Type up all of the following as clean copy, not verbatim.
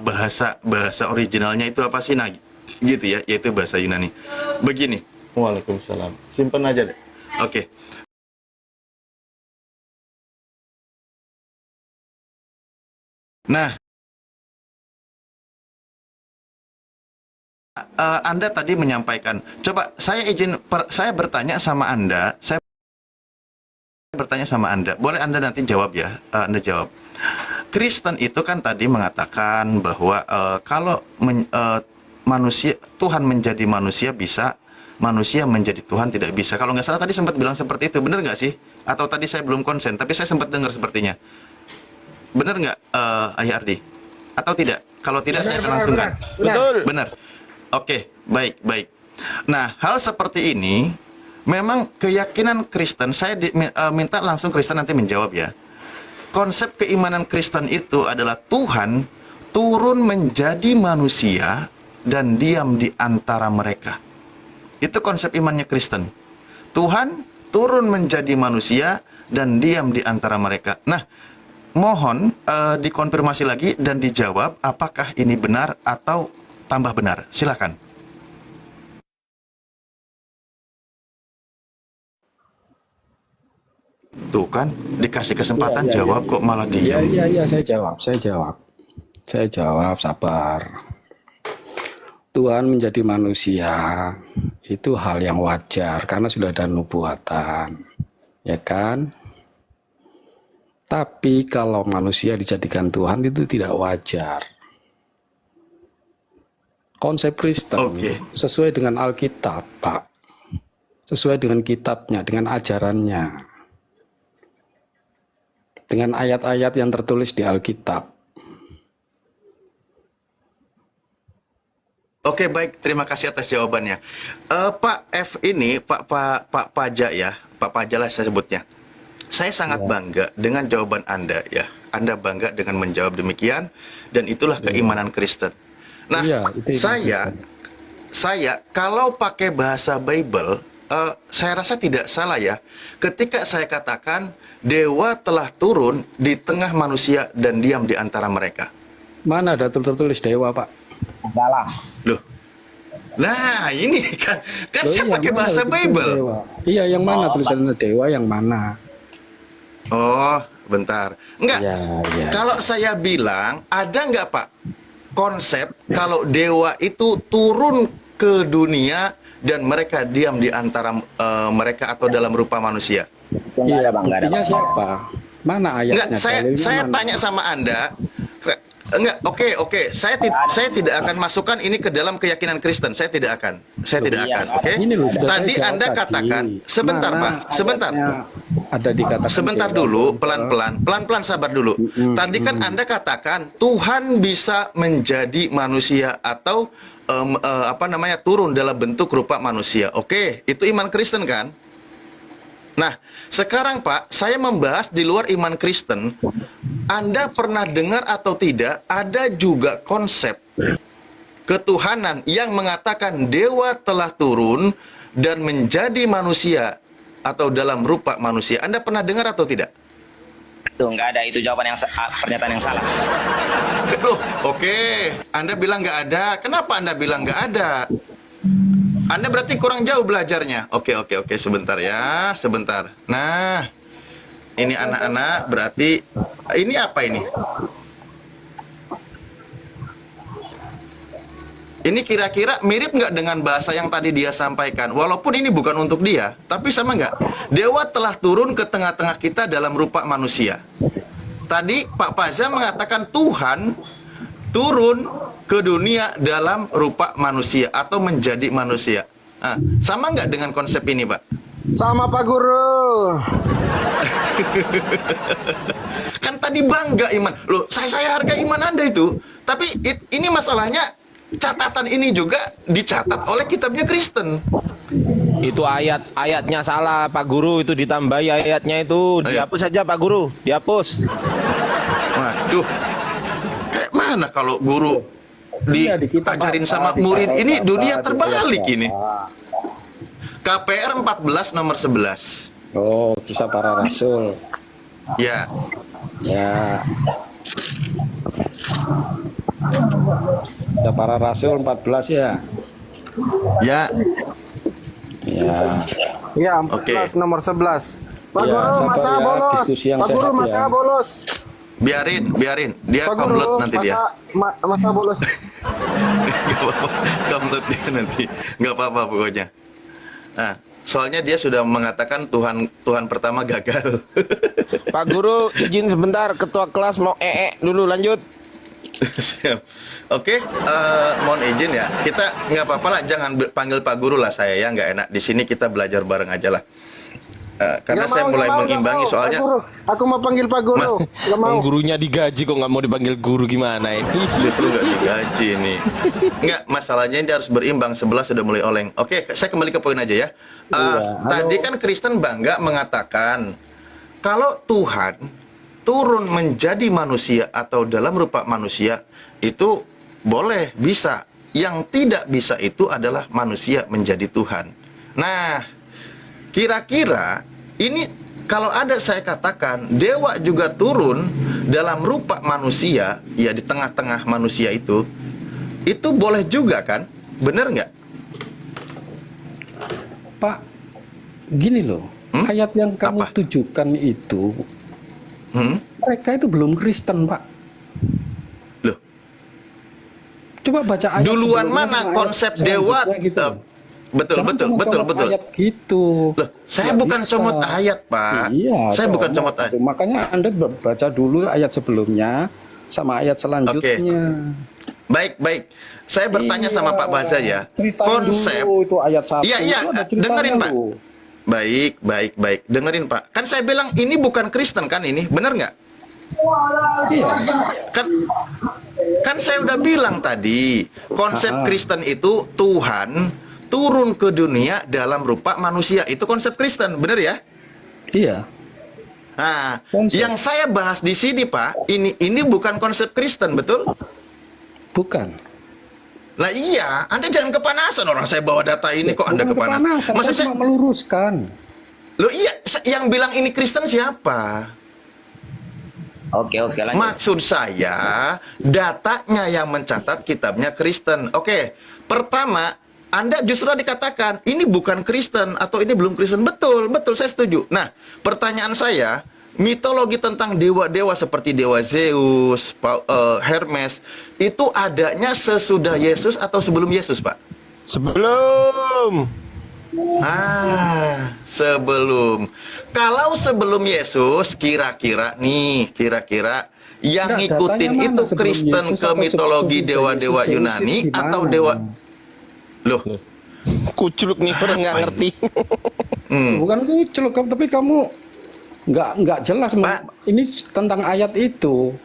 bahasa bahasa originalnya itu apa sih? Nah, gitu ya, yaitu bahasa Yunani. Begini. Waalaikumsalam. Simpen aja deh. Oke. Nah, Anda tadi menyampaikan. Coba saya bertanya sama Anda. Saya bertanya sama Anda. Boleh Anda nanti jawab ya? Anda jawab. Kristen itu kan tadi mengatakan bahwa kalau Tuhan menjadi manusia bisa, manusia menjadi Tuhan tidak bisa. Kalau nggak salah tadi sempat bilang seperti itu, benar nggak sih? Atau tadi saya belum konsen, tapi saya sempat dengar sepertinya. Benar nggak, Ayah Ardi? Atau tidak? Kalau tidak, saya akan langsungkan. Betul. Benar. Oke, baik, baik. Nah, hal seperti ini memang keyakinan Kristen. Saya minta langsung Kristen nanti menjawab ya. Konsep keimanan Kristen itu adalah Tuhan turun menjadi manusia dan diam di antara mereka. Itu konsep imannya Kristen. Tuhan turun menjadi manusia dan diam di antara mereka. Nah, mohon dikonfirmasi lagi dan dijawab apakah ini benar atau tambah benar. Silakan. Tuh kan, dikasih kesempatan jawab kok malah diam. Iya, saya jawab, sabar. Tuhan menjadi manusia itu hal yang wajar karena sudah ada nubuatan, ya kan? Tapi kalau manusia dijadikan Tuhan itu tidak wajar. Konsep Kristen sesuai dengan Alkitab, Pak. Sesuai dengan kitabnya, dengan ajarannya. Dengan ayat-ayat yang tertulis di Alkitab. Oke, baik, terima kasih atas jawabannya. Pak F ini, Pak Paja ya, Pak Paja lah saya sebutnya. Saya sangat bangga dengan jawaban Anda ya. Anda bangga dengan menjawab demikian, dan itulah keimanan Kristen. Nah, saya kalau pakai bahasa Bible, saya rasa tidak salah ya. Ketika saya katakan dewa telah turun di tengah manusia dan diam di antara mereka. Mana ada tertulis dewa, Pak? Salah. Loh. Nah, ini kan saya pakai bahasa Bible. Iya, yang mana tulisannya dewa, yang mana? Oh, bentar. Enggak. Ya. Kalau saya bilang, ada nggak Pak konsep kalau dewa itu turun ke dunia dan mereka diam di antara mereka atau dalam rupa manusia? Iya, buktinya siapa? Mana ayatnya? Enggak, saya tanya sama Anda. Enggak, oke. Saya tidak akan masukkan ini ke dalam keyakinan Kristen. Saya tidak akan, oke? Tadi Anda katakan, sebentar Pak, sebentar. Ada dikatakan. Sebentar dulu, pelan-pelan sabar dulu. Tadi kan Anda katakan Tuhan bisa menjadi manusia atau turun dalam bentuk rupa manusia. Oke, itu iman Kristen kan? Nah, sekarang Pak, saya membahas di luar iman Kristen. Anda pernah dengar atau tidak, ada juga konsep ketuhanan yang mengatakan dewa telah turun dan menjadi manusia atau dalam rupa manusia. Anda pernah dengar atau tidak? Tuh, nggak ada. Itu jawaban pernyataan yang salah. Loh, oke. Anda bilang nggak ada. Kenapa Anda bilang nggak ada? Anda berarti kurang jauh belajarnya. Oke, sebentar ya, sebentar. Nah, ini anak-anak berarti, ini apa ini? Ini kira-kira mirip nggak dengan bahasa yang tadi dia sampaikan? Walaupun ini bukan untuk dia, tapi sama nggak? Dewa telah turun ke tengah-tengah kita dalam rupa manusia. Tadi Pak Paza mengatakan Tuhan turun ke dunia dalam rupa manusia atau menjadi manusia. Nah, sama nggak dengan konsep ini, Pak? Sama, Pak Guru. Kan tadi bangga iman. Loh, saya hargai iman Anda itu. Tapi ini masalahnya, catatan ini juga dicatat oleh kitabnya Kristen. Itu ayatnya salah, Pak Guru. Itu ditambahi ayatnya itu. Dihapus saja, Pak Guru. Dihapus. Waduh. Kayak mana kalau guru diajarin sama murid? Ini dunia terbalik ini. KPR 14 nomor 11. Oh, kisah para rasul. Ya. Ada para rasul 14 ya. Ya, Ya. Ya, Oke. 14 nomor 11. Pak Ya, Guru, sabar masa ya, bolos. diskusi yang Pak Guru, sehat masa ya. bolos. biarin. Dia Pak Guru, komplot nanti dia. masa bolos. Gak apa-apa, komplot dia nanti. Gak apa-apa pokoknya. Nah, soalnya dia sudah mengatakan Tuhan pertama gagal. Pak Guru, izin sebentar, ketua kelas mau dulu, lanjut. Siap. Oke, mohon izin ya. Kita nggak apa-apa lah, jangan panggil Pak Guru lah saya ya, nggak enak. Di sini kita belajar bareng aja lah. Karena Nggak saya mau, mulai nggak mau, mengimbangi nggak mau. soalnya. Pak Guru, aku mau panggil Pak Guru. Nggak mau. Bang gurunya digaji kok nggak mau dipanggil guru, gimana ini? Justru nggak digaji nih. Nggak, masalahnya dia harus berimbang. Sebelah sudah mulai oleng. Oke, saya kembali ke poin aja ya. Tadi kan Kristen bangga mengatakan kalau Tuhan turun menjadi manusia atau dalam rupa manusia itu boleh, bisa. Yang tidak bisa itu adalah manusia menjadi Tuhan. Nah, kira-kira ini kalau ada saya katakan dewa juga turun dalam rupa manusia, ya di tengah-tengah manusia itu boleh juga kan? Bener nggak? Pak, gini loh, ayat yang kamu Apa? tujukan itu, mereka itu belum Kristen, Pak. Loh, Coba baca ayat duluan sebelumnya mana sama ayat konsep dewa? selanjutnya gitu. Betul, Jangan betul, cuma betul, comot betul. ayat gitu. Loh, saya Nggak bukan bisa. comot ayat, Pak. Iya, Saya bukan comot ayat. Makanya Anda baca dulu ayat sebelumnya sama ayat selanjutnya. Baik. Saya bertanya sama Pak Baza ya. Ceritain Konsep. dulu itu ayat 1. Iya, dengerin Pak. Baik. Dengerin Pak. Kan saya bilang ini bukan Kristen kan ini, bener nggak? Iya. Kan saya udah bilang tadi, konsep Kristen itu Tuhan turun ke dunia dalam rupa manusia. Itu konsep Kristen, bener ya? Iya. Nah, Konsep. yang saya bahas di sini Pak, ini bukan konsep Kristen, betul? Bukan. Lah iya, Anda jangan kepanasan, orang saya bawa data ini kok Anda Bukan kepanasan. Maksud saya cuma meluruskan. Loh iya, yang bilang ini Kristen siapa? Oke, lanjut. Maksud saya, datanya yang mencatat kitabnya Kristen. Oke, pertama, Anda justru dikatakan, ini bukan Kristen, atau ini belum Kristen. Betul, saya setuju. Nah, pertanyaan saya, mitologi tentang dewa-dewa seperti dewa Zeus, Hermes, itu adanya sesudah Yesus atau sebelum Yesus, Pak? Sebelum. Sebelum. Kalau sebelum Yesus, kira-kira yang Enggak, ngikutin datanya itu mana sebelum Kristen Yesus ke atau mitologi sesudah dewa-dewa Yesus? Yunani Yesus gimana? atau dewa. Loh, Kuculuk nih orang nggak ngerti. Bukan kucluk, tapi kamu nggak jelas. Pak. Ini tentang ayat itu.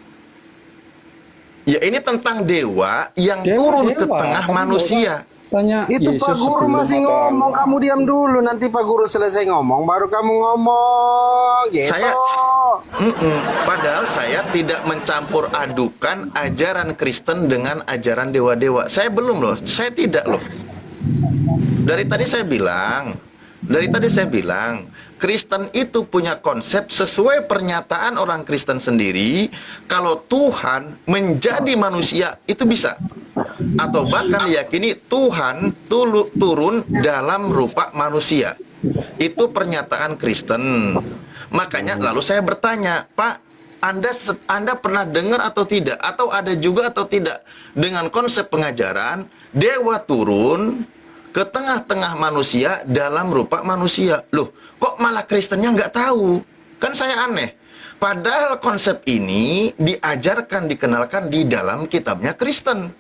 ya ini tentang dewa yang Dewa, turun ke dewa. tengah Kamu manusia. Tanya Itu Yesus Pak Guru sebelum masih apa? ngomong, kamu diam dulu. Nanti Pak Guru selesai ngomong, baru kamu ngomong. Gitu. Padahal saya tidak mencampur adukan ajaran Kristen dengan ajaran dewa-dewa. Saya belum loh, saya tidak loh. Dari tadi saya bilang, Kristen itu punya konsep sesuai pernyataan orang Kristen sendiri. Kalau Tuhan menjadi manusia itu bisa, atau bahkan diyakini Tuhan turun dalam rupa manusia. Itu pernyataan Kristen. Makanya lalu saya bertanya, Pak, Anda pernah dengar atau tidak, atau ada juga atau tidak dengan konsep pengajaran dewa turun ke tengah-tengah manusia dalam rupa manusia? Loh, kok malah Kristennya nggak tahu? Kan saya aneh. Padahal konsep ini diajarkan, dikenalkan di dalam kitabnya Kristen.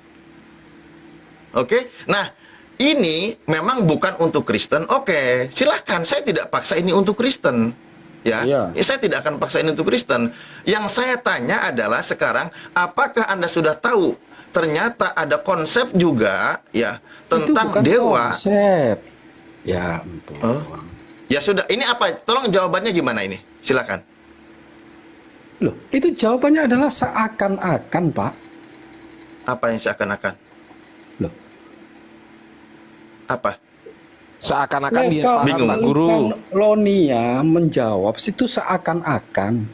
Oke, nah ini memang bukan untuk Kristen. Oke, silahkan. Saya tidak paksa ini untuk Kristen. Ya, saya tidak akan paksa ini untuk Kristen. Yang saya tanya adalah sekarang, apakah Anda sudah tahu? Ternyata ada konsep juga ya tentang Itu bukan dewa. konsep. Ya, ampun. Oh. Ya sudah, ini apa? Tolong jawabannya gimana ini? Silakan. Loh, itu jawabannya adalah seakan-akan, Pak. Apa yang seakan-akan? Loh, Apa? Seakan-akan dia mereka paham, bingung. Pak Guru. Lonia menjawab itu seakan-akan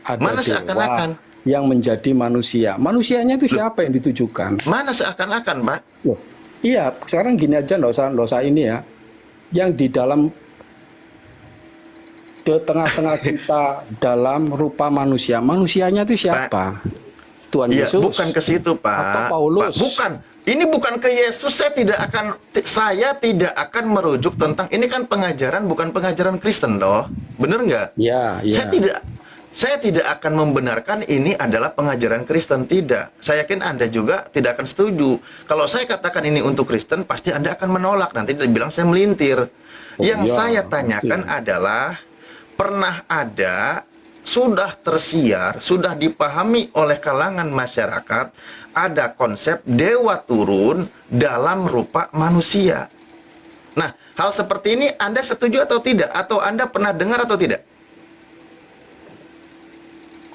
ada Mana dewa. seakan-akan? yang menjadi manusia. Manusianya itu siapa yang ditujukan? Mana seakan-akan, Pak? Loh, iya, sekarang gini aja, nggak usah ini ya. Yang di tengah-tengah kita dalam rupa manusia. Manusianya itu siapa? Tuhan Iya, Yesus. bukan ke situ, Pak. Atau Paulus. Pak, bukan. Ini bukan ke Yesus. Saya tidak akan merujuk tentang ini kan pengajaran bukan pengajaran Kristen loh. Bener nggak? Ya, ya. Saya tidak akan membenarkan ini adalah pengajaran Kristen, tidak. Saya yakin Anda juga tidak akan setuju. Kalau saya katakan ini untuk Kristen, pasti Anda akan menolak. Nanti dibilang saya melintir. Yang iya, saya tanyakan betul. adalah pernah ada, sudah tersiar, sudah dipahami oleh kalangan masyarakat, ada konsep dewa turun dalam rupa manusia. Nah, hal seperti ini Anda setuju atau tidak? Atau Anda pernah dengar atau tidak?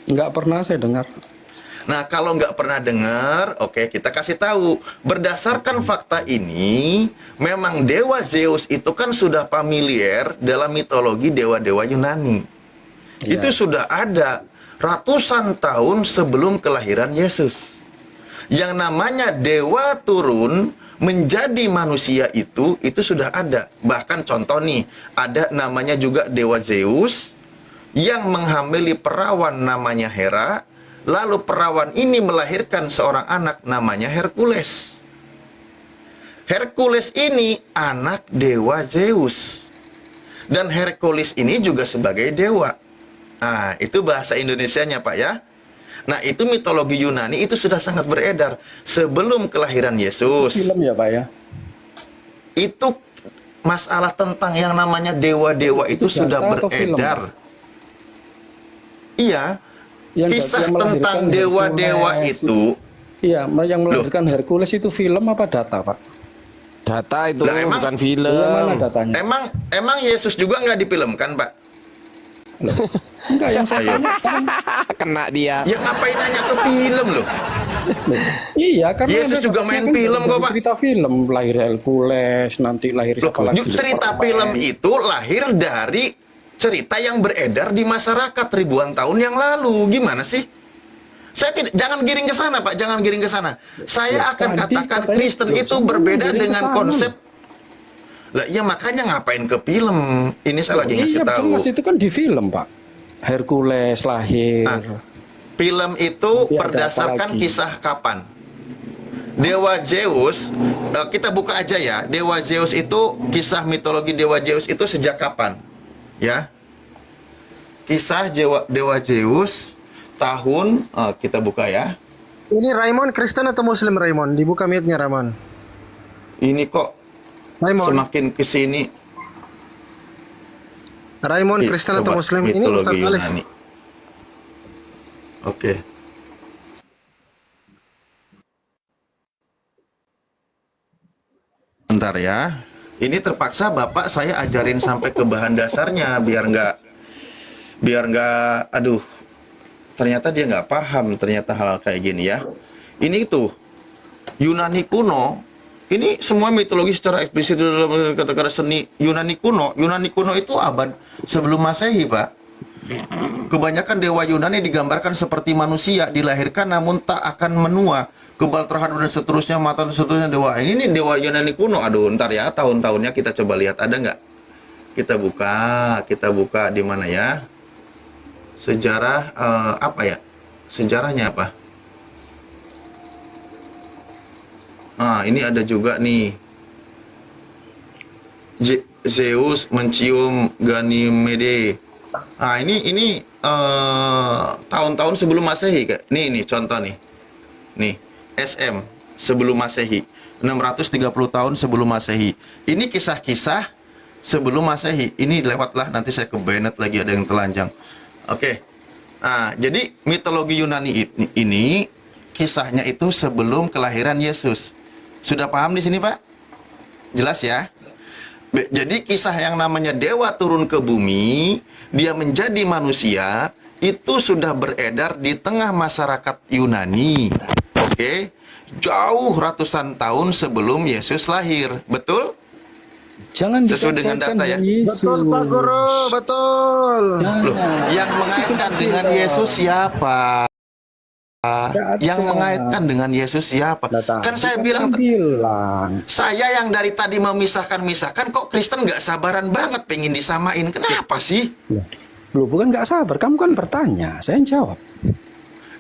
Nggak pernah saya dengar. Nah, kalau nggak pernah dengar, oke, kita kasih tahu. Berdasarkan fakta ini, memang dewa Zeus itu kan sudah familiar dalam mitologi dewa-dewa Yunani. Ya. Itu sudah ada ratusan tahun sebelum kelahiran Yesus. Yang namanya dewa turun menjadi manusia itu sudah ada. Bahkan contoh nih, ada namanya juga dewa Zeus yang menghamili perawan namanya Hera. Lalu perawan ini melahirkan seorang anak namanya Hercules. Hercules ini anak dewa Zeus. Dan Hercules ini juga sebagai dewa. Nah, itu bahasa Indonesianya, Pak ya. Nah, itu mitologi Yunani itu sudah sangat beredar sebelum kelahiran Yesus. Film ya, Pak ya? Itu masalah tentang yang namanya dewa-dewa itu sudah data atau film, beredar. Pak? Iya. Kisah tentang dewa-dewa itu. Iya, yang melahirkan Hercules itu film apa data, Pak? Data itu Lah, emang- bukan film. Mana datanya? Emang Yesus juga nggak difilmkan, Pak? Enggak, yang saya Ayo. Kena dia. Ya ngapain nanya ke film loh? Iya, karena Yesus ada juga datanya main kan film dari kok, Pak. cerita film, lahir Hercules, nanti lahir Loh, siapa lagi? cerita film itu lahir dari cerita yang beredar di masyarakat ribuan tahun yang lalu. Gimana sih? Saya tidak, jangan giring ke sana, Pak. Jangan giring ke sana. Saya akan tadi katakan katanya- Kristen loh, itu saya berbeda giring ke dengan sana. konsep. Lah, ya makanya ngapain ke film? Ini saya lagi ngasih Iya, tahu. jelas itu kan di film, Pak. Hercules lahir. Film itu Nanti ada berdasarkan apa lagi? kisah kapan? Dewa Zeus, kita buka aja ya. Dewa Zeus itu, kisah mitologi Dewa Zeus itu sejak kapan? Ya. Kisah Dewa Zeus tahun, kita buka ya. Ini Raymond Kristen atau Muslim Raymond? Dibuka mute-nya Raymond. Ini kok Raymond, semakin kesini. Raymond Kristen atau Coba, Muslim? Ini mitologi Ustaz Alif. Yunani. Oke. Bentar ya. Ini terpaksa Bapak saya ajarin sampai ke bahan dasarnya biar nggak, aduh, ternyata dia nggak paham ternyata hal kayak gini ya. Ini itu Yunani kuno. Ini semua mitologi secara eksplisit dalam kata-kata seni Yunani kuno. Yunani kuno itu abad sebelum Masehi, Pak. Kebanyakan dewa Yunani digambarkan seperti manusia, dilahirkan namun tak akan menua, kebal terhadap dan seterusnya, mata dan seterusnya dewa. Ini nih dewa Yunani kuno. Aduh, ntar ya tahun-tahunnya kita coba lihat ada nggak? Kita buka di mana ya? Sejarah apa ya? Sejarahnya apa? Nah, ini ada juga nih. Zeus mencium Ganymede. Nah, ini tahun-tahun sebelum Masehi, Kak. Nih contoh nih. Nih, SM sebelum Masehi. 630 tahun sebelum Masehi. Ini kisah-kisah sebelum Masehi. Ini lewatlah, nanti saya ke Bennett lagi ada yang telanjang. Oke. Nah, jadi mitologi Yunani ini kisahnya itu sebelum kelahiran Yesus. Sudah paham di sini, Pak? Jelas ya? Jadi kisah yang namanya dewa turun ke bumi, dia menjadi manusia, itu sudah beredar di tengah masyarakat Yunani. Oke? Jauh ratusan tahun sebelum Yesus lahir. Betul? Jangan Sesuai dengan dikaitkan data ya? dengan Yesus. Betul Pak Guru, betul. Jangan. Loh, yang mengaitkan dengan Yesus siapa? Yang mengaitkan dengan Yesus siapa? Kan saya bilang, saya yang dari tadi memisahkan-misahkan, kok Kristen nggak sabaran banget pengen disamain. Kenapa sih? Loh, bukan nggak sabar, kamu kan bertanya, saya yang jawab.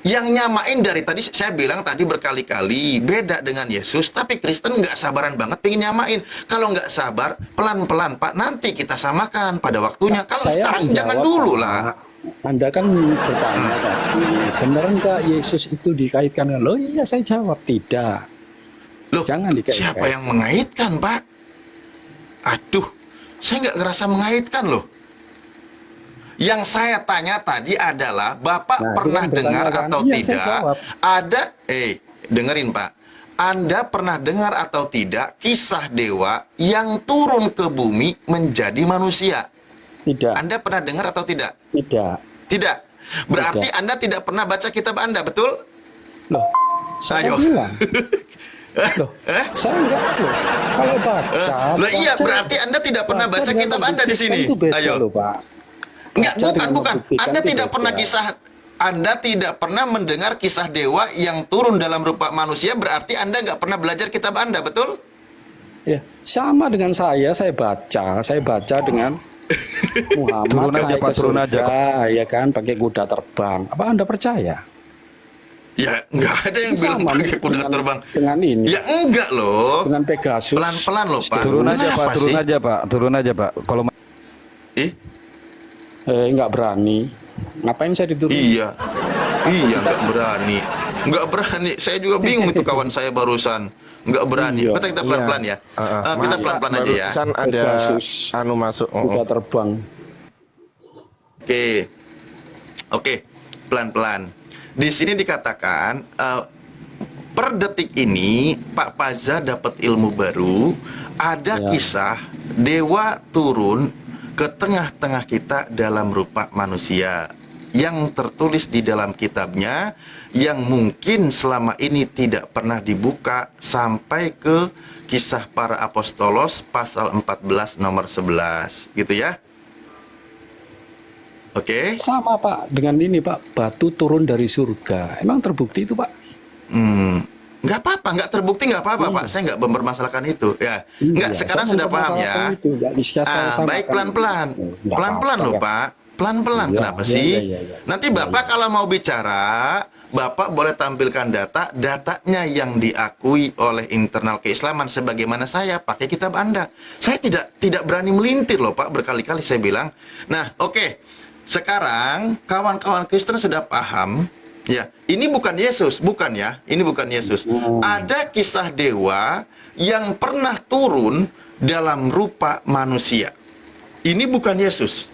Yang nyamain dari tadi, saya bilang tadi berkali-kali, beda dengan Yesus, tapi Kristen nggak sabaran banget pengen nyamain. Kalau nggak sabar, pelan-pelan Pak, nanti kita samakan pada waktunya. Kalau Saya sekarang menjawab, jangan dulu Pak. lah. Anda kan bertanya tadi, benar nggak Yesus itu dikaitkan? Loh iya, saya jawab tidak. Loh, Jangan dikaitkan. siapa yang mengaitkan Pak? Aduh, saya nggak ngerasa mengaitkan loh. Yang saya tanya tadi adalah, Bapak Nah, pernah itu kan dengar bertanya kan? atau Iya, saya tidak jawab. ada, dengerin Pak. Anda pernah dengar atau tidak kisah dewa yang turun ke bumi menjadi manusia? Tidak, Anda pernah dengar atau tidak? tidak. Tidak. Berarti Tidak. Anda tidak pernah baca kitab Anda, betul? Loh, saya Ayo. bilang. Loh, saya enggak loh. Kalau baca, Loh iya, baca- berarti Anda tidak pernah baca dengan kitab Anda di sini. membuktikan itu beda Ayo. loh, Pak. Enggak, Baca dengan bukan. membuktikan Anda itu tidak beda. pernah Anda tidak pernah mendengar kisah dewa yang turun dalam rupa manusia, berarti Anda nggak pernah belajar kitab Anda, betul? Ya, sama dengan saya baca dengan Muhammad Turun aja, naik Pak, ke turun aja, surga, ya kan, pakai kuda terbang. Apa Anda percaya? Ya, nggak ada yang bilang Sama pakai kuda dengan- terbang. dengan ini. Ya enggak loh. Dengan Pegasus. Pelan-pelan loh, Pak. Turun aja Kenapa Pak, turun sih? aja Pak, turun aja Pak. Kalau Ih, Nggak berani. Ngapain saya diturunin? iya. Iya, nggak berani. Nggak berani. Saya juga bingung itu kawan saya barusan. Nggak berani. Iya. Kita pelan-pelan ya. Kita pelan-pelan aja ya. Barusan ada Pegasus. anu masuk. Kuda terbang. Oke. Oke, pelan-pelan. Di sini dikatakan per detik ini Pak Paza dapat ilmu baru, ada Ya. kisah dewa turun ke tengah-tengah kita dalam rupa manusia yang tertulis di dalam kitabnya yang mungkin selama ini tidak pernah dibuka sampai ke Kisah Para Apostolos pasal 14 nomor 11 gitu ya. Oke. Sama Pak, dengan ini Pak, batu turun dari surga. Emang terbukti itu Pak? Nggak apa-apa, nggak terbukti nggak apa-apa Pak. Saya nggak mempermasalahkan itu ya. Nggak, Iya, sekarang saya sudah paham ya. mempermasalahkan itu, nggak bisa saya samakan. Baik, pelan-pelan. Nggak Pelan-pelan apa-apa, loh ya. Pak. Pelan-pelan. Iya, Kenapa iya, sih? iya, iya. Nanti Bapak kalau mau bicara, Bapak boleh tampilkan datanya yang diakui oleh internal keislaman sebagaimana saya pakai kitab Anda. Saya tidak berani melintir loh Pak, berkali-kali saya bilang. Nah, oke. Sekarang kawan-kawan Kristen sudah paham ya, ini bukan Yesus, bukan ya. Ini bukan Yesus. Ada kisah dewa yang pernah turun dalam rupa manusia. Ini bukan Yesus.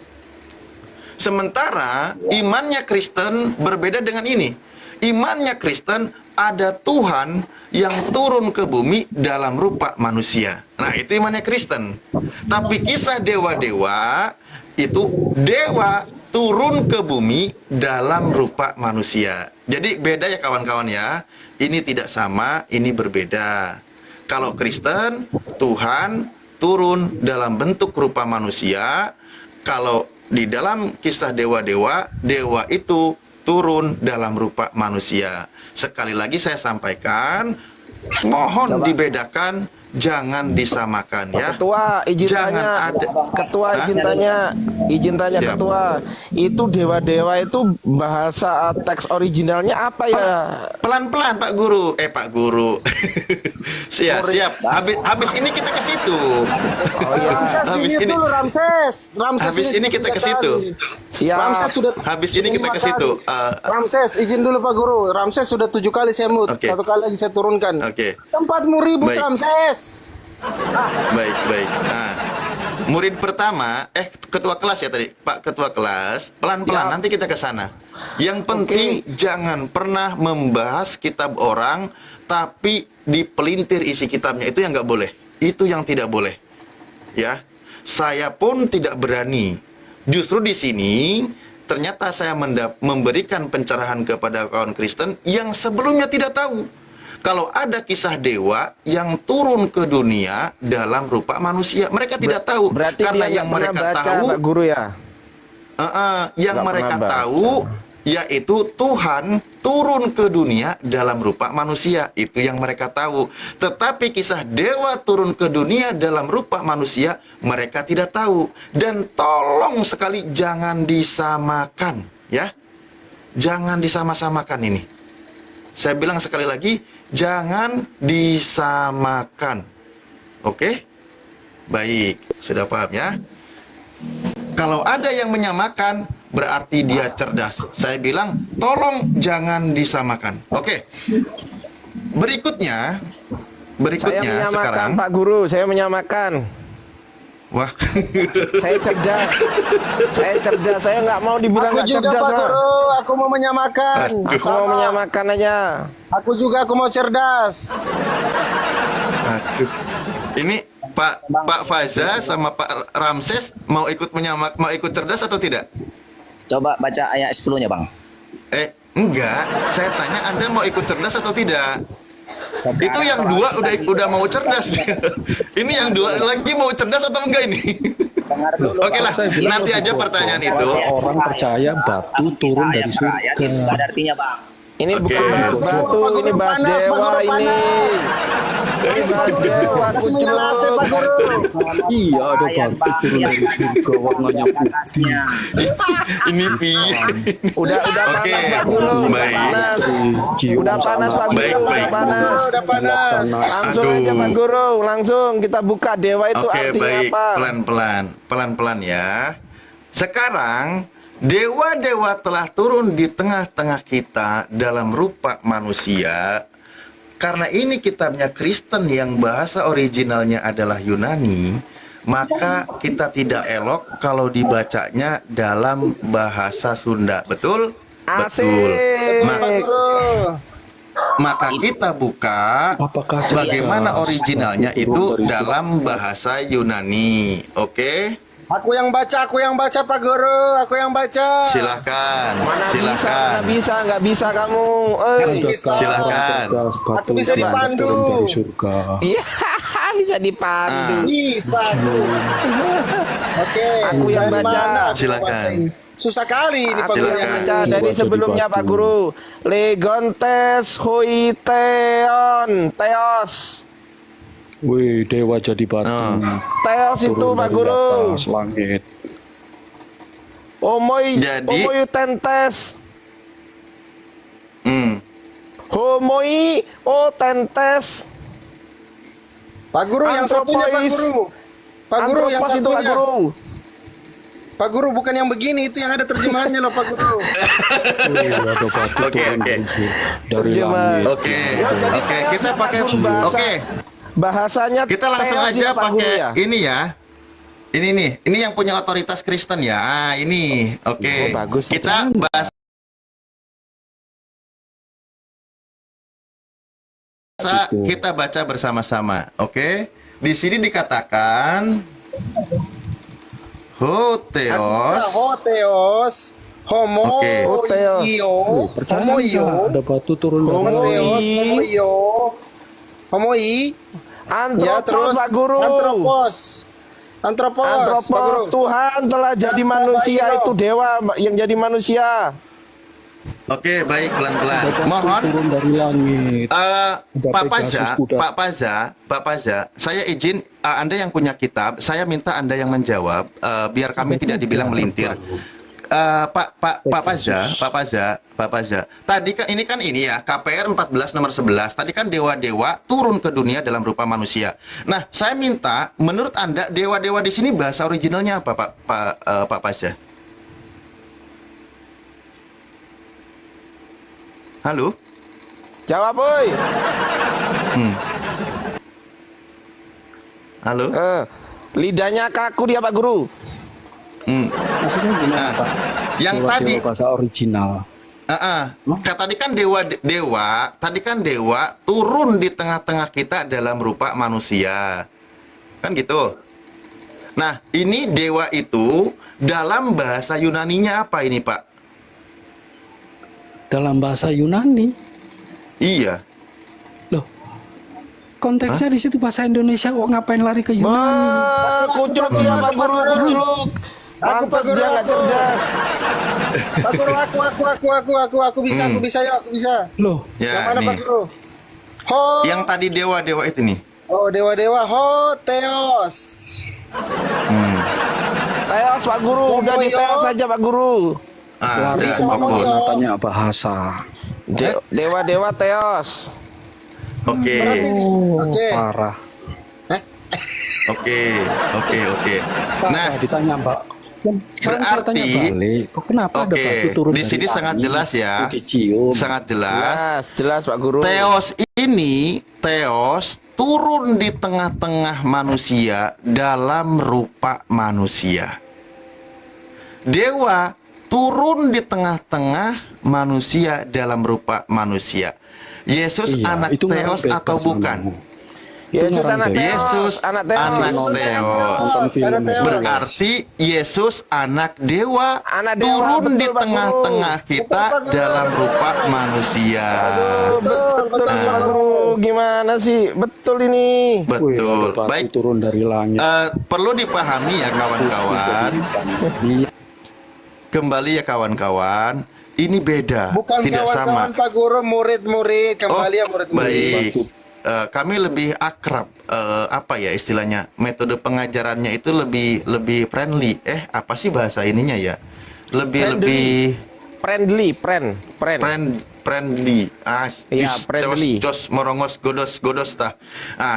Sementara imannya Kristen berbeda dengan ini. Imannya Kristen ada Tuhan yang turun ke bumi dalam rupa manusia. Nah, itu imannya Kristen. Tapi kisah dewa-dewa itu dewa turun ke bumi dalam rupa manusia. Jadi beda ya kawan-kawan ya. Ini tidak sama, ini berbeda. Kalau Kristen, Tuhan turun dalam bentuk rupa manusia. Kalau di dalam kisah dewa-dewa, dewa itu turun dalam rupa manusia. Sekali lagi saya sampaikan, mohon dibedakan, jangan disamakan ya. Ketua, izin Jangan tanya. ada. Ketua, Hah? izin tanya Siap. Ketua. Itu dewa-dewa itu bahasa teks originalnya apa ya? Pelan-pelan Pak Guru. Pak Guru. Siap. Habis ini kita ke situ. Oh iya. Ramses, Habis ini ini- dulu Ramses. Ramses Habis ini kita ke situ. Siap. Ramses sudah Habis ini kita 5 ke situ. kali. Ramses, izin dulu Pak Guru. Ramses sudah 7 kali saya mute. Oke. 1 kali lagi saya turunkan. Oke. Tempatmu ribut Baik. Ramses. Baik. Nah, murid pertama, ketua kelas ya tadi, Pak Ketua Kelas, pelan-pelan Siap. nanti kita ke sana. Yang penting jangan pernah membahas kitab orang, tapi dipelintir isi kitabnya, itu yang nggak boleh. Itu yang tidak boleh. Ya, saya pun tidak berani. Justru di sini ternyata saya memberikan pencerahan kepada kawan Kristen yang sebelumnya tidak tahu. Kalau ada kisah dewa yang turun ke dunia dalam rupa manusia, mereka tidak tahu. Berarti Karena dia yang nggak pernah mereka baca, tahu, Pak Guru ya. yang Nggak mereka pernah baca. tahu yaitu Tuhan turun ke dunia dalam rupa manusia. Itu yang mereka tahu. Tetapi kisah dewa turun ke dunia dalam rupa manusia, mereka tidak tahu. Dan tolong sekali jangan disamakan, ya. Jangan disama-samakan ini. Saya bilang sekali lagi, jangan disamakan. Oke? Baik, sudah paham ya? Kalau ada yang menyamakan, berarti dia cerdas. Saya bilang, tolong jangan disamakan. Oke. Berikutnya Saya menyamakan sekarang. Pak Guru, saya menyamakan. Wah. Saya cerdas. Saya cerdas. Saya nggak mau dibilang Aku nggak juga cerdas, Pak Mas. Guru, aku mau menyamakan. Aku mau menyamakan aja. Aku juga aku mau cerdas. Aduh. Ini Pak Faza sama Pak Ramses mau ikut mau ikut cerdas atau tidak? Coba baca ayat 10-nya, Bang. Enggak. Saya tanya Anda mau ikut cerdas atau tidak? Itu yang dua udah mau cerdas. Ini yang dua lagi mau cerdas atau enggak ini? Oke lah, nanti aja pertanyaan itu. Orang percaya batu turun dari surga. Nggak ada artinya, Bang. Ini Oke. bukan bahas batu, ini bahas Panas, Pak dewa Guru, ini. Ini bahas dewa, Kasih menyala AC Pak Guru. Iya, ada batu turun dari surga warnanya putih. Ini pi. Udah Oke, panas Pak Guru, udah baik. panas. Udah panas Pak Guru, Baik, udah baik. panas. Udah panas. Langsung Aduh. aja Pak Guru, langsung kita buka dewa itu Oke, artinya baik. apa? Pelan-pelan ya. Sekarang dewa-dewa telah turun di tengah-tengah kita dalam rupa manusia. Karena ini kitabnya Kristen yang bahasa originalnya adalah Yunani, maka kita tidak elok kalau dibacanya dalam bahasa Sunda. Betul? Asik. Betul. Pak Guru. Maka kita buka Apakah bagaimana cerdas? originalnya Batu turun itu dari dalam bahasa Yunani. Oke? Aku yang baca Pak Guru. Aku yang baca. Silakan. Mana Silakan. bisa, nggak bisa kamu. Bisa. Silakan. Aku bisa dipandu. Turun dari surga. Iya, bisa dipandu. Bisa aku. Oke. Aku yang dari baca. mana aku Silakan. bacain? Susah kali ini Pak Aku Guru yang yang baca ini. dari Baca sebelumnya di batu. Pak Guru. Legontes huiteon teos. Wih, dewa jadi batu. Teos itu Turun Pak dari Guru. atas langit. Jadi- Homoi tentes. Homoi o tentes. Pak Guru yang satunya Pak Antropois. Guru. Pak Guru yang Antropos itu Pak satunya. Guru. Pak Guru bukan yang begini, itu yang ada terjemahannya loh Pak Guru. Wih, ada batu Oke, turun oke. dari Terjemah. langit. Oke. Ya, jadi Oke, teos kita ya, Pak pakai Guru, bahasa. Oke, Bahasanya kita langsung teos aja ya, Pak Guru pakai ya. ini ya. Ini nih, ini yang punya otoritas Kristen ya. Ah, ini. Oke. Oh, bagus. Kita bahas kita baca bersama-sama. Oke. Di sini dikatakan Hotheos. Hotheos. Homo Oke. Hotheos. io. Percaya Homo nggak io. ada batu turun dari langit? Hotheos. Homo io. Homo i. Ya Antropos terus Pak Guru. Antropos. Antropos. Pak Guru. Antropos Tuhan telah jadi Jangan manusia terbaik, itu dong. dewa yang jadi manusia. Oke, baik pelan-pelan. Ada batu Mohon turun dari langit. Pak Pegasus Paza, kuda. Pak Paza, saya izin Anda yang punya kitab, saya minta Anda yang menjawab biar kami tidak dibilang melintir. Pak Paza. Tadi kan ini ya, KPR 14 nomor 11. Tadi kan dewa-dewa turun ke dunia dalam rupa manusia. Nah, saya minta menurut Anda dewa-dewa di sini bahasa originalnya apa, Pak Paza? Halo? Jawab, boy. Halo? Lidahnya kaku dia Pak Guru. Maksudnya gimana, Pak? Yang Dewa-dewa tadi bahasa original. Tadi kan dewa turun di tengah-tengah kita dalam rupa manusia. Kan gitu. Nah, ini dewa itu dalam bahasa Yunaninya apa ini, Pak? Dalam bahasa Yunani. Iya. Loh. Konteksnya di situ bahasa Indonesia kok ngapain lari ke Yunani? Kucluk dia Pak Guru, kucluk. Pantas Guru, dia nggak cerdas. Pak Guru, aku bisa, aku bisa. Loh, Yang Ya, mana Pak nih. Guru? Ho, Yang tadi dewa-dewa itu nih. oh dewa-dewa, ho, Theos. Teos Pak Guru, udah Ngomong, diteos yo. saja Pak Guru. lari Ya, ngomong, fokus. yo. tanya bahasa. Dewa-dewa teos. Oke. Berarti, oke. Parah. Oke. Pak, Nah, ditanya Mbak. Sekarang saya tanya berarti- balik. Kok kenapa ada Oke, batu turun di dari sini sangat langit, jelas ya. dicium. Sangat jelas. Jelas Pak Guru. Theos turun di tengah-tengah manusia dalam rupa manusia. Dewa turun di tengah-tengah manusia dalam rupa manusia. Yesus Iya, anak itu ngarang Theos atau bebas bukan? namanya. Yesus ngarang anak bebas. Theos. Yesus anak Theos. anak Yesus Theos. Nonton film Anak Theos. Berarti Yesus anak dewa Anak dewa, turun betul, di Pak Guru. tengah-tengah kita Betul, Pak Guru. dalam rupa manusia. Betul, Betul Pak Guru. Gimana sih? Betul ini. Wih, ada Betul. batu Baik, turun dari langit. perlu dipahami ya kawan-kawan. Iya. Kembali ya kawan-kawan. Ini beda, Bukan tidak sama. kawan-kawan Pak Guru, murid-murid. Kembali ya murid-murid. Baik. Kami lebih akrab, apa ya istilahnya, metode pengajarannya itu lebih friendly. Apa sih bahasa ininya ya? Lebih Friendly. friendly. Iya, friendly. Jos morongos godos tah.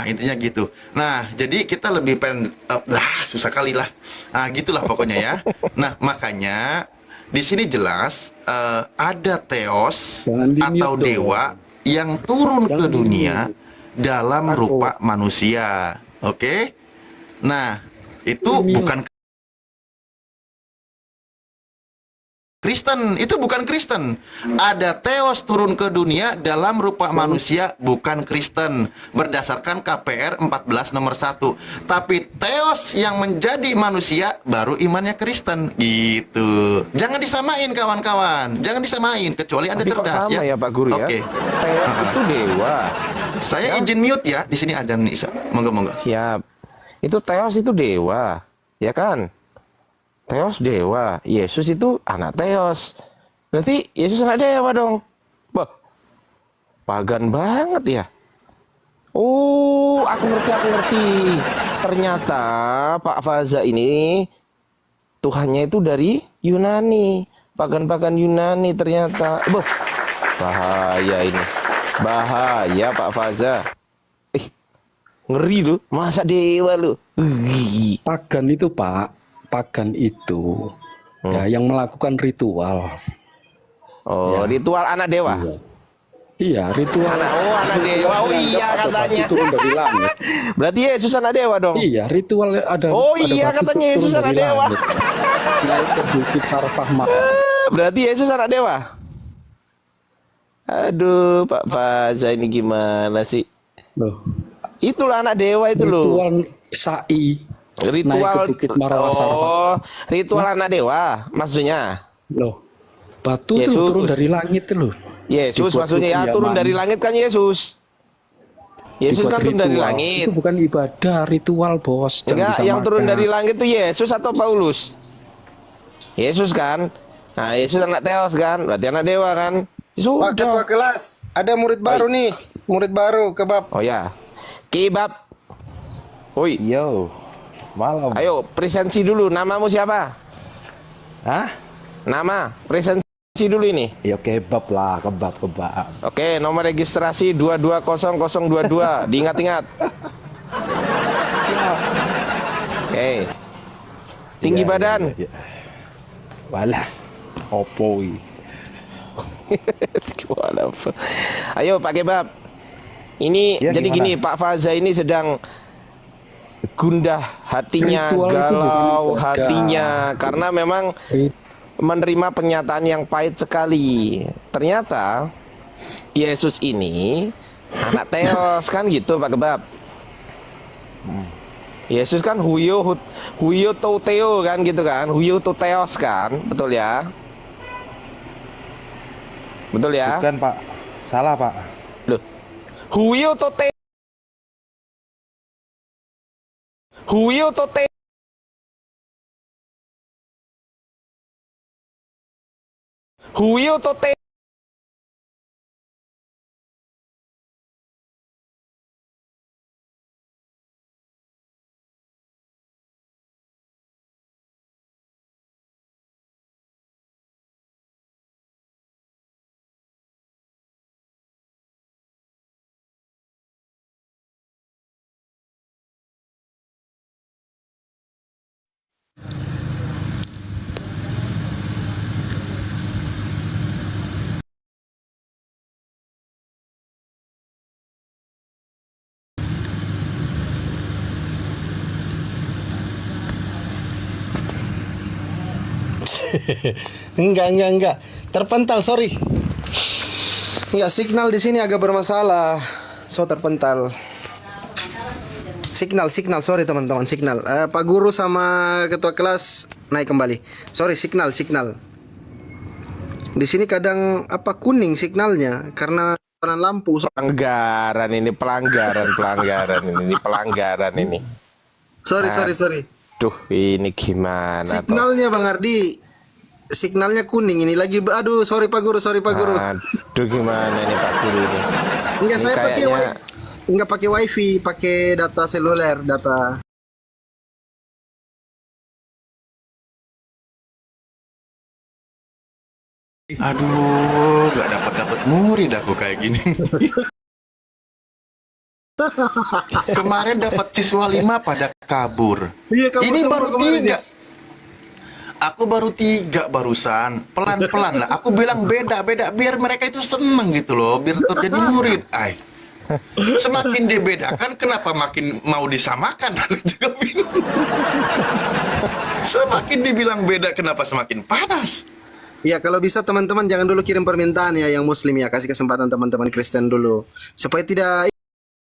Intinya gitu. Nah, jadi kita lebih susah kali lah. Gitulah pokoknya ya. Nah, makanya di sini jelas ada Theos Jangan di-mute atau dong. dewa yang turun ke Jangan dunia di-mute. dalam Takut. rupa manusia. Oke? Nah, itu Di-mute. bukan Kristen, itu bukan Kristen. Ada Theos turun ke dunia dalam rupa manusia, bukan Kristen. Berdasarkan KPR 14 nomor 1. Tapi Theos yang menjadi manusia baru imannya Kristen. Gitu. Jangan disamain kawan-kawan. Jangan disamain kecuali Anda Tapi kok cerdas sama ya Pak Guru ya? Oke. Theos itu dewa. Saya izin mute ya. Di sini azan Isa. Monggo. Siap. Itu Theos itu dewa. Ya kan? Theos dewa, Yesus itu anak Theos. Berarti Yesus anak dewa dong. Bah, pagan banget ya. Oh, aku ngerti. Ternyata Pak Faza ini Tuhannya itu dari Yunani. Pagan-pagan Yunani ternyata. Bah, bahaya ini. Bahaya Pak Faza. Ngeri lu. Masa dewa lu? Pagan itu Pak, pagan itu ya yang melakukan ritual. Oh, Ya. ritual anak dewa. Iya, ritual. Anak dewa. Oh Yang iya ada batu katanya. turun dari langit. Berarti Yesus anak dewa dong. Iya, ritual ada. Oh ada iya, batu katanya turun Yesus dari anak dewa. langit. Naik ke bukit Sarfahma. Berarti Yesus anak dewa. Aduh, Pak Faza ini gimana sih? Loh, Itulah anak dewa itu loh. ritual sa'i. Naik ke Ritual. bukit Marwah Sarfah. Oh, ritual anak dewa maksudnya. Loh, batu Yesus. tuh turun dari langit tuh loh. Yesus Dibuat maksudnya ya rukun turun Yaman. dari langit kan Yesus. Yesus Dibuat kan turun dari ritual. langit. Itu bukan ibadah, ritual bos. Jangan Enggak, yang disamakan. turun dari langit tuh Yesus atau Paulus? Yesus kan? Nah, Yesus anak Theos kan? Berarti anak dewa kan? Pak Ketua Sudah. kelas, ada murid baru nih. Murid baru, kebab. Oh ya. Kebab. Woi, Yo, malam. ayo presensi dulu. Namamu siapa? Hah? Nama, presensi dulu ini. Ya kebab lah, kebab. Oke, nomor registrasi 220022. Diingat-ingat. Oke. Tinggi Ya, badan. ya. Walah, opo iki? Walah. Ayo Pak Kebab. Ini Ya, jadi gimana? gini, Pak Faza ini sedang gundah hatinya, Ritual itu bukan galau ibadah. hatinya karena memang menerima penyataan yang pahit sekali. Ternyata Yesus ini anak Theos kan gitu Pak Kebab. Yesus kan huyo to theo kan gitu kan, huyo to theos kan, betul ya? Betul ya? Bukan Pak, salah Pak. Loh. Huyo to theo. Huyo to theo. Huyo tote. Enggak. Terpental, sorry. Enggak, signal di sini agak bermasalah. So terpental. Signal, sorry teman-teman, signal. Pak guru sama ketua kelas naik kembali. Sorry, signal. Di sini kadang apa kuning signalnya karena lampu. Pelanggaran ini, pelanggaran ini. Sorry. Duh, ini gimana toh? Signalnya Bang Ardi, signalnya kuning ini lagi. Aduh, sorry Pak Guru. Aduh, gimana ini Pak Guru ini? Enggak, Ini saya pakai kayaknya- enggak pakai wifi, pakai data seluler, data. Aduh, gak dapat murid aku kayak gini. Kemarin dapat siswa 5 pada kabur. Iya, kabur Ini semua baru kemarin 3. Aku baru 3 barusan. Pelan-pelan lah. Aku bilang beda biar mereka itu seneng gitu loh, biar terjadi murid. Ay. Semakin dibedakan, kenapa makin mau disamakan? Aku juga bingung. Semakin dibilang beda, kenapa semakin panas? Ya, kalau bisa teman-teman jangan dulu kirim permintaan ya yang muslim ya, kasih kesempatan teman-teman Kristen dulu supaya tidak